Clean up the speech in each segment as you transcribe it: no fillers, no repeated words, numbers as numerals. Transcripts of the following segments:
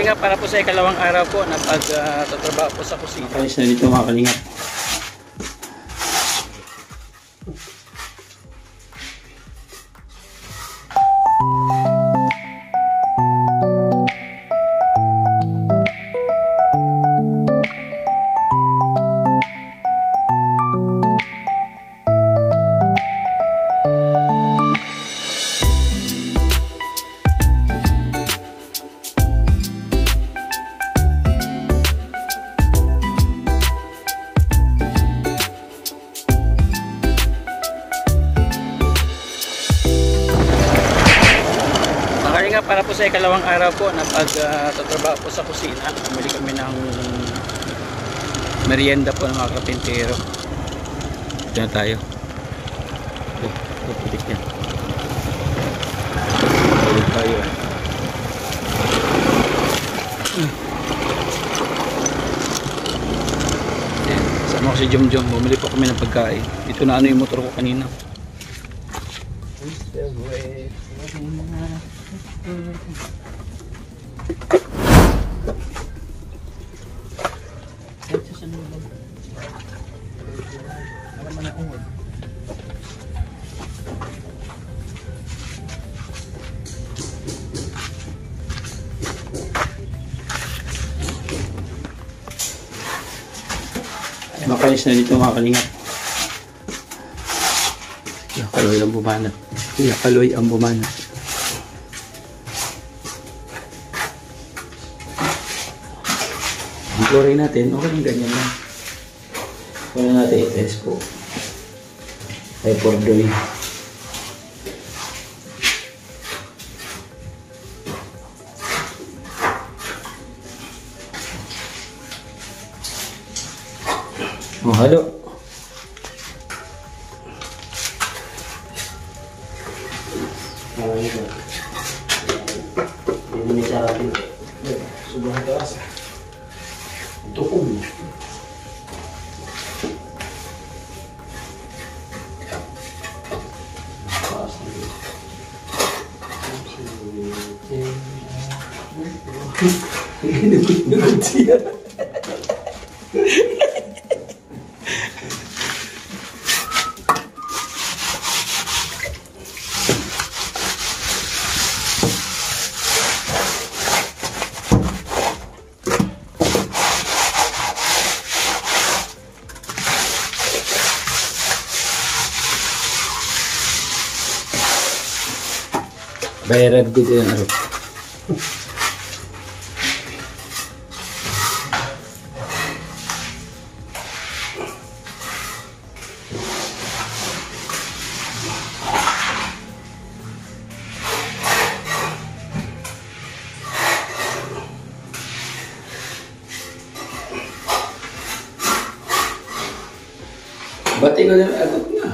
Kalingap, para po sa ikalawang araw po na pagtatrabaho po sa kusina. Ayos na dito mga kalingap. Para po sa ikalawang araw po na pagtatrabaho po sa kusina, bumili kami ng merienda po ng mga kapintero. Diyan tayo. Putik yan. Putik tayo. Sama ko si Jomjom, bumili po kami ng pagkain. Ito na ano yung motor ko kanina. Makalis na dito mga kalingap. Kaloy ang bumana. Kaloy ang bumana. Ang chlorine natin, okay lang ganyan lang. Wala natin i-test po. Ay pordoy. Oh, halo. Ini cara ini. Sudah keras. Untuk ini. Bayaran ko din ano. Bati ko din agad na.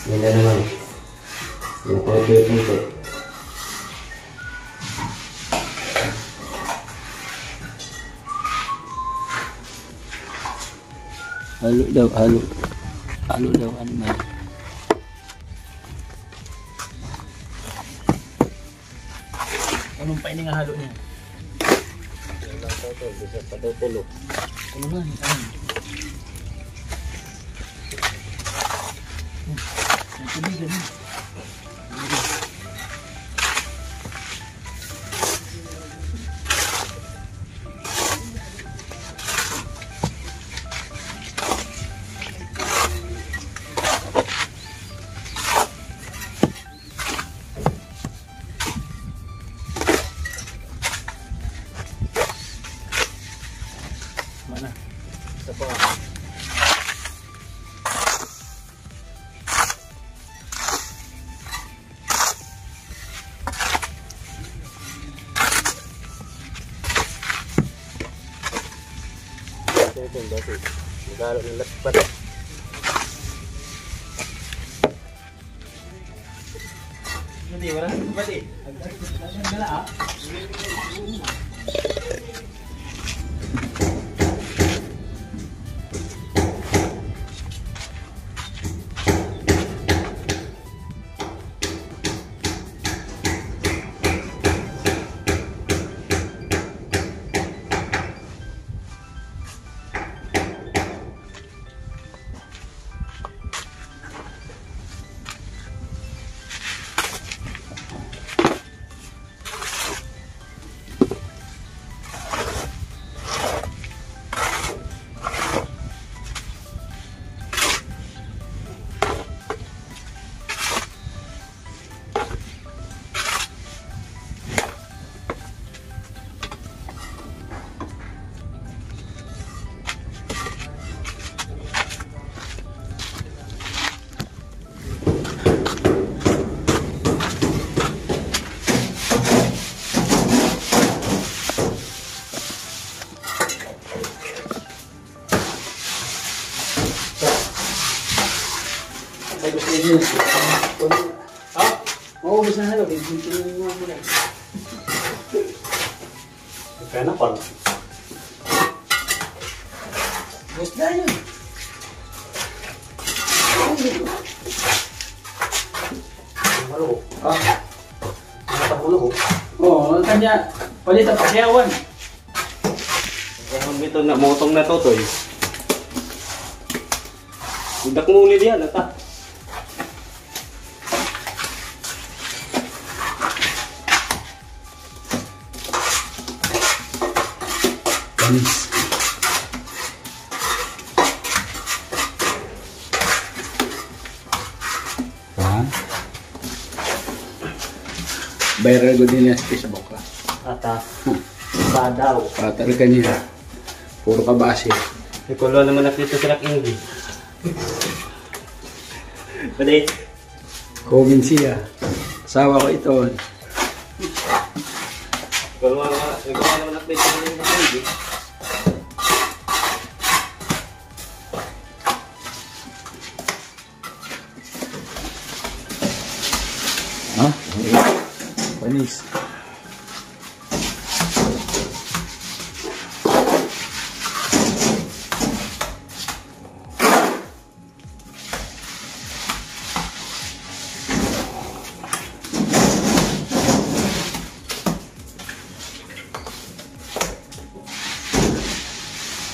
Ganda naman. Yung konti-konti. Halo daw, halo. Halo daw, ano man. Anong painin nga halo niya? Bisa patutulog. Ano man, ano? Tubigan mo. Mana? Isa pa. Ito yung dati. Magalo ng latpat. Hindi, wala nang latpat eh. Ang gala ah. Oh, bisa halo, bikin mo muna. Kaya na pala. Gusto na yun. Malo. Ah. Nakapahulog ko. Oo, kanya palitan pa siyawan. Kaya ito na, motong na to to eh. Udak muli diyan, ata. Panis. Bayar ko din yan sa boka. Ata. Padaw. Patal ka niya. Puro kabase. Ikulo naman nakita sa King. Pwede. Komen siya. Asawa ko ito. Ikulo naman nakita sa King. Ha? Panis.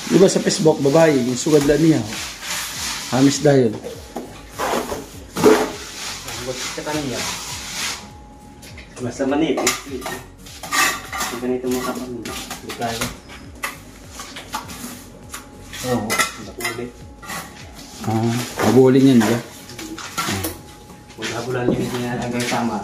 Diba sa Facebook, babae, yung sugad lang niya. Hamis dahil. Sa kanya. Basta manip. Ang ganito mga kapag. Hindi kaya. Oo. Nakulit. Mabuling yan ba? Kung nabulan yun, hindi na hanggang tama.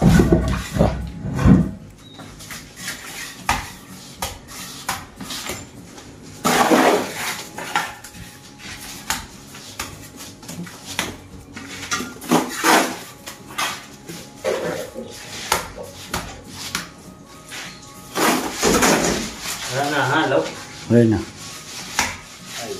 Wala na, halo? Wala na. Ay.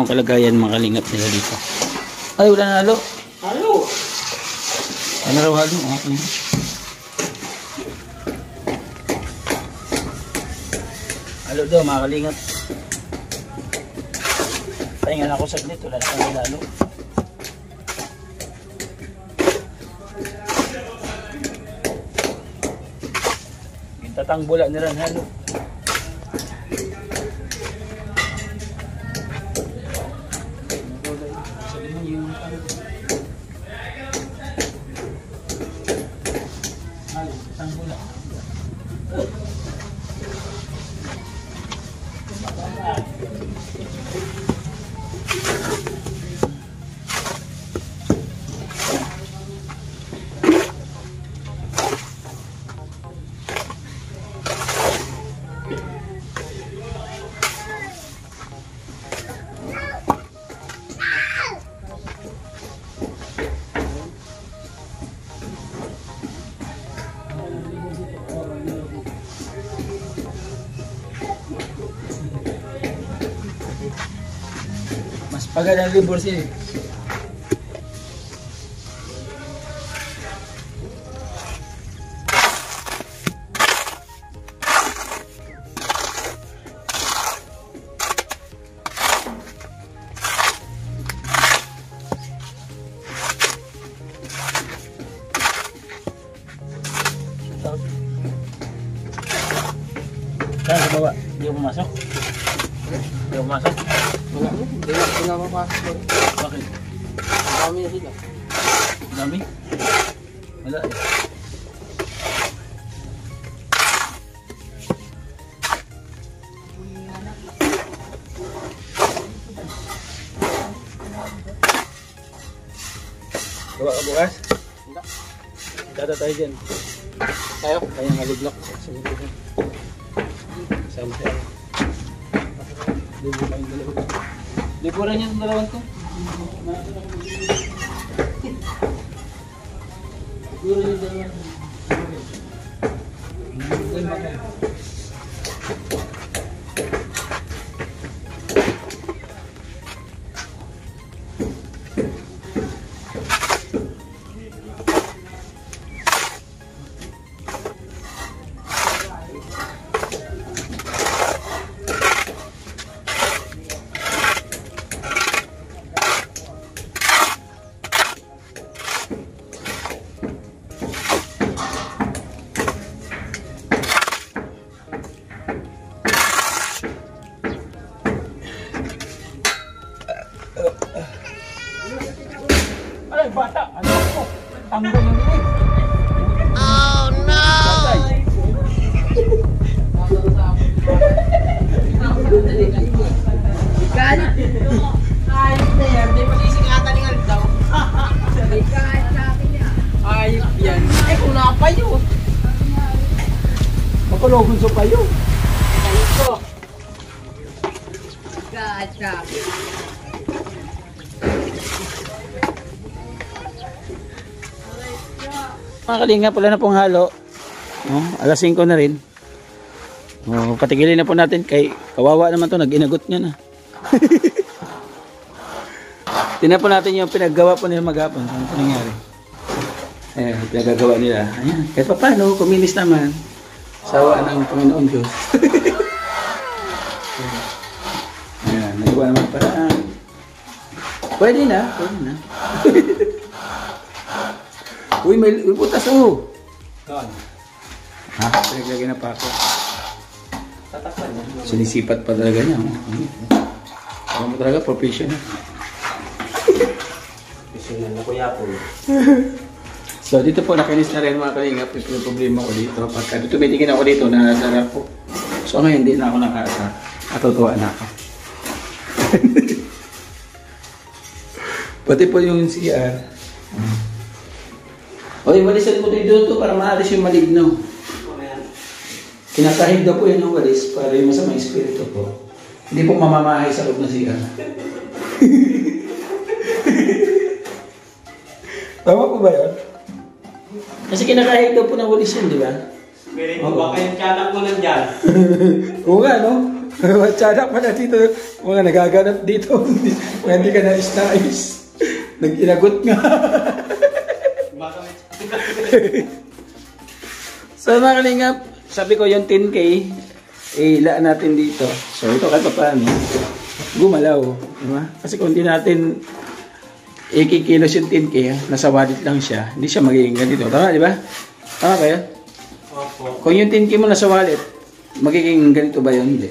ang kalagayan mga kalingap nila dito. Ay, wala na halo. Halo! Ano raw halo? Okay. Halo daw mga kalingap. Pahingan ako saglit, wala na kami lalo. Tatang bula niran halo. Mas pagad ang libur siya. Saan sa baba? Hindi mo pumasok? Hindi mo pumasok? Wala mo, hindi na mapasok. Bakit? Dami na sila. Dami? Wala eh. Gawa ka bukas? Hindi. Dada tayo dyan. Tayo? Kayang aliblok. Sama siya. Libo kayong dalawa. Liburan yung dalawang to. Liburan yung dalawang to. Ay, bata! Ano ako? Tanggol yung liit! Oh no! Galit. Ayos na yan. Hindi mo sisikatan ng aldaw. May kahit sa akin yan. Ayos yan. Eh kung nakapayo. Makulogon sa payo. Ayos ko. Kahit sa akin. Mga kalinga, pala na pong halo. Oh, alas 5 na rin. Oh, patigilin na po natin kay kawawa naman to, nag-inagot niya na. Tingnan po natin yung pinaggawa po nila maghapon. Ano po nangyari? Ayan, pinagagawa nila. Ayan, kahit pa paano, kuminis naman. Sawa ng Panginoon Diyos. Ayan, nagawa naman paraan. Pwede na, pwede na. Uy, may putas oh. Saan? Ha? Pinaglagay na pa ako. Tatakpan niya. Sinisipat pa talaga niya. Alam mo talaga, professional. Pisungan na kuya po. So, dito po nakinis na rin mga kalingap. Ito yung problema ko dito. Pagka tumitingin ako dito, nasarap po. So, ngayon, hindi na ako nakasa. Natutuwa na ako. Pati po yung CR. O, walisan mo dito para maalis yung maligno. Kinakahig daw po yan ng walis para yung masamang espiritu po. Hindi po mamamahay sa loob na CR. Tama po ba yun? Kasi kinakahig daw po ng walis yan, di ba? Spirit mo, baka yung tiyanak mo nandyan. Oo nga, no? Matyanak pa na dito. Mga nagaganap dito. Mga hindi ka nais-nais. Nag-inagot nga. So mga kalingap, sabi ko yung 10K, ilaan natin dito. So ito kahit pa paano, gumalaw. Diba? Kasi kung hindi natin ikikilos yung 10K, nasa wallet lang siya, hindi siya magiging ganito. Tama, di ba? Tama ba yun? Opo. Kung yung 10K mo nasa wallet, magiging ganito ba yun? Hindi.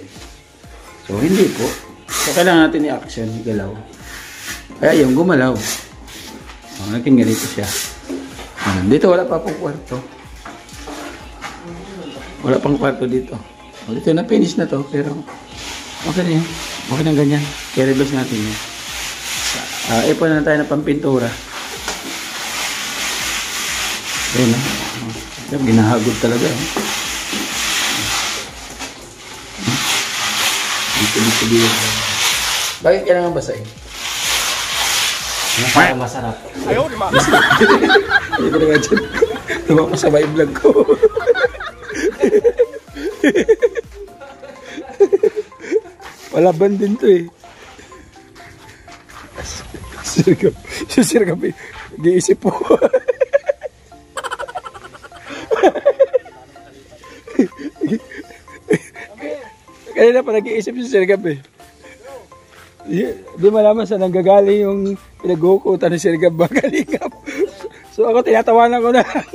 So hindi po. So kailangan natin i-action, igalaw. Kaya yung gumalaw. So, naging ganito siya. Dito wala pa pong kwarto. Wala pang kwarto dito. O, dito na finish na to, pero okay na yan. Okay na ganyan. Carry loss natin yan. Ipon na tayo ng pampintura. Ayun na. Ginahagod talaga. Dito. Bakit kailangan basahin? Para masarap. Ayaw, di ba? Hindi ko na nga dyan. Diba ko sabay vlog ko. Palaban din to eh. Sirgap eh. Giisip po. Kanina pa nag-iisip si Sirgap eh. Di malaman saan nanggagaling yung pinag-uukutan ni Sirgap ba Kalingap. So ako tinatawanan ko na lang.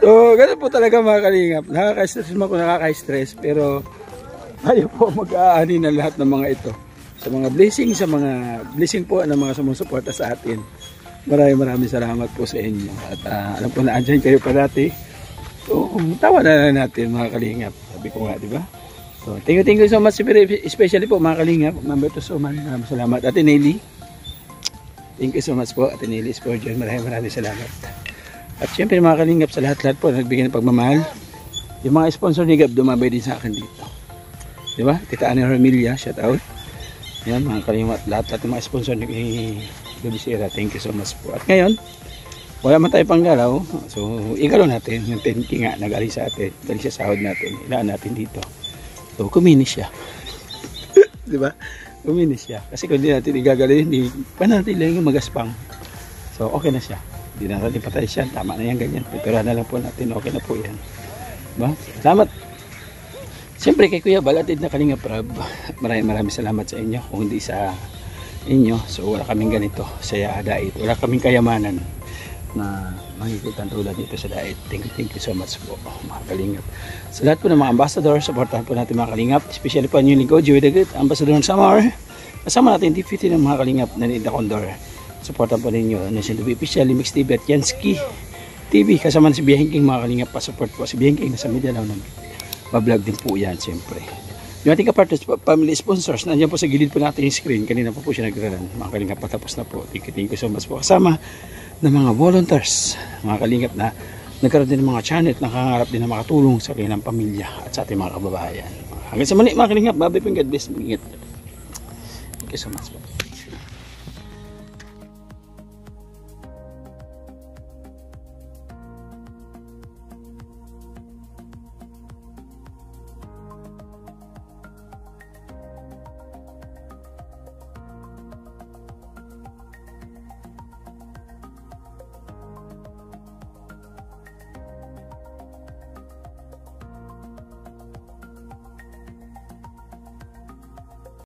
So ganun po talaga mga Kalingap. Nakaka-stress man ko, nakaka-stress. Pero ayaw po mag-aani na lahat ng mga ito. Sa mga blessing po ng mga sumusuporta sa atin. Maraming salamat po sa inyo. At alam po na andyan kayo parati. So tawa na lang natin mga Kalingap. Sabi ko nga, di ba? So thank you so much. Especially po mga Kalingap. Member to so man. Maraming salamat. Ate Nelly. Thank you so much po. Ate Nelly Spurgeon. Maraming salamat. At syempre mga Kalingap sa lahat-lahat po nagbigay ng pagmamahal. Yung mga sponsor ni Gab dumabay din sa akin dito. Di ba? Tita Ana Hermilia, shout out. Yan mga Kalingap, lahat ng mga sponsor ni Gabi Sierra. Thank you so much po. At ngayon, wala man tayo panggalaw. So, igalaw natin. Yung 10K nga, nag-ali sa atin. Dali siya sahod natin. Ilaan natin dito. So, kuminis siya. Di ba? Kuminis siya. Kasi kung hindi natin igagalaw, hindi pa natin lang yung magaspang. So, okay na siya. Hindi na natin patay siya. Tama na yan, ganyan. Pipira na lang po natin. Okay na po yan. Diba? Salamat. Siyempre kay Kuya Balatid na Kalingap Rab. Maraming salamat sa inyo. Kung hindi sa inyo, so wala kaming ganito sa Dait. Wala kaming kayamanan na makikita tulad dito sa Dait. Thank you so much po mga Kalingap. Sa lahat po ng mga ambassador, supportahan po natin mga Kalingap. Especially po ang new lingkod, Joey the Good, Ambassador ng Samar. Kasama natin deputy ng mga Kalingap na ni The Condor. Supportan po ninyo Nation TV Official, Mix TV at Yansky TV. Kasama si Biyahing King mga Kalingap. Pa-support po si Biyahing King nasa media lang namin. Pa-vlog din po yan siyempre. Yung ating kapartners, family sponsors, nandiyan po sa gilid po natin yung screen. Kanina po siya nag-run. Mga Kalingap, patapos na po. Thank you so much po. Kasama ng mga volunteers, mga Kalingap na nagkaroon din ng mga channel, nakaharap din ng makatulong sa kanilang pamilya at sa ating mga kababayan. Hanggang sa mali mga Kalingap, babay po, God bless. Thank you so much po.